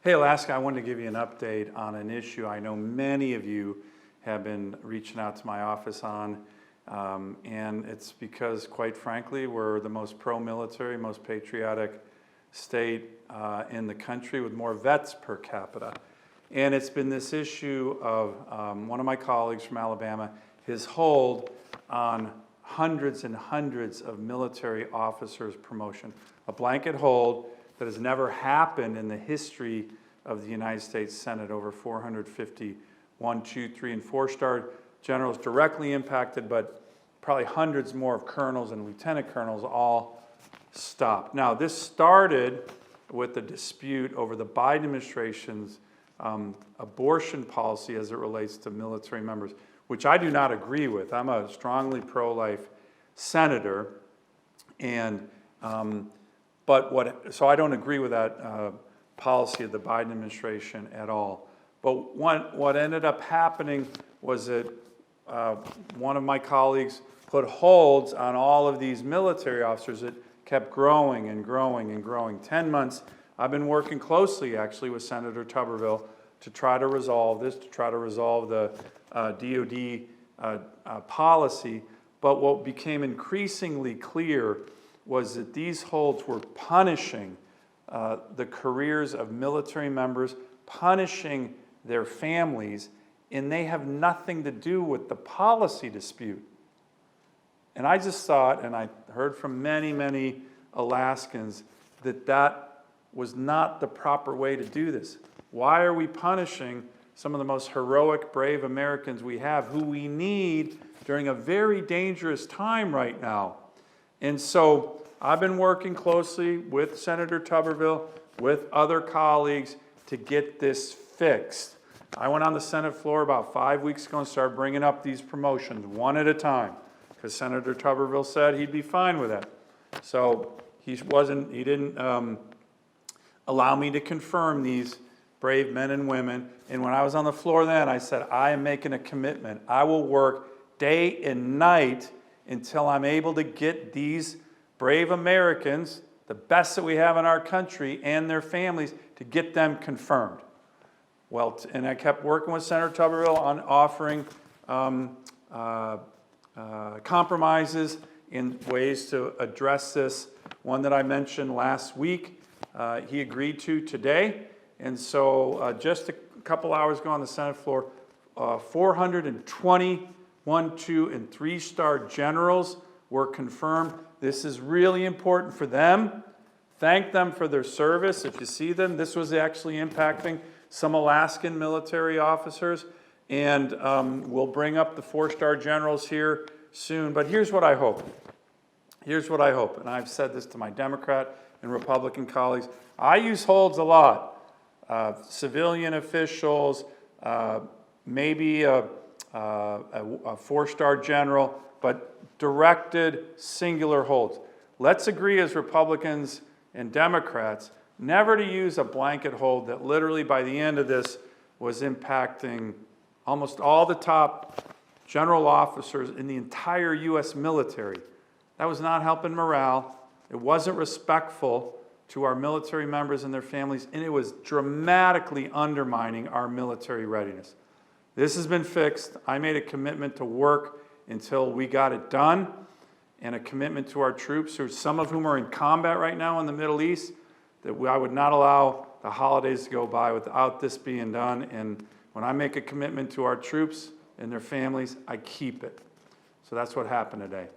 Hey, Alaska, I wanted to give you an update on an issue I know many of you have been reaching out to my office on, and it's because, quite frankly, we're the most pro-military, most patriotic state in the country with more vets per capita. And it's been this issue of one of my colleagues from Alabama, his hold on hundreds and hundreds of military officers' promotion. A blanket hold that has never happened in the history of the United States Senate. Over 450 1, 2, 3, and 4-star generals directly impacted, but probably hundreds more of colonels and lieutenant colonels all stopped. Now, this started with a dispute over the Biden administration's abortion policy as it relates to military members, which I do not agree with. I'm a strongly pro-life senator, and so I don't agree with that policy of the Biden administration at all. But what ended up happening was that one of my colleagues put holds on all of these military officers that kept growing and growing and growing. 10 months, I've been working closely actually with Senator Tuberville to try to resolve this, to try to resolve the DOD policy. But what became increasingly clear was that these holds were punishing the careers of military members, punishing their families, and they have nothing to do with the policy dispute. And I just thought, and I heard from many, many Alaskans, that that was not the proper way to do this. Why are we punishing some of the most heroic, brave Americans we have, who we need during a very dangerous time right now? And so I've been working closely with Senator Tuberville, with other colleagues, to get this fixed. I went on the Senate floor about 5 weeks ago and started bringing up these promotions one at a time, because Senator Tuberville said he'd be fine with that. So he didn't allow me to confirm these brave men and women. And when I was on the floor then, I said, I am making a commitment. I will work day and night until I'm able to get these brave Americans, the best that we have in our country, and their families, to get them confirmed. Well, and I kept working with Senator Tuberville on offering compromises in ways to address this. One that I mentioned last week, he agreed to today. And so just a couple hours ago on the Senate floor, 420 1, 2, and 3-star generals were confirmed. This is really important for them. Thank them for their service. If you see them, this was actually impacting some Alaskan military officers. And we'll bring up the 4-star generals here soon. But here's what I hope. Here's what I hope. And I've said this to my Democrat and Republican colleagues. I use holds a lot. Civilian officials, maybe a 4-star general, but directed singular holds. Let's agree as Republicans and Democrats never to use a blanket hold that literally by the end of this was impacting almost all the top general officers in the entire U.S. military. That was not helping morale. It wasn't respectful to our military members and their families, and it was dramatically undermining our military readiness. This has been fixed. I made a commitment to work until we got it done, and a commitment to our troops, some of whom are in combat right now in the Middle East, that I would not allow the holidays to go by without this being done. And when I make a commitment to our troops and their families, I keep it. So that's what happened today.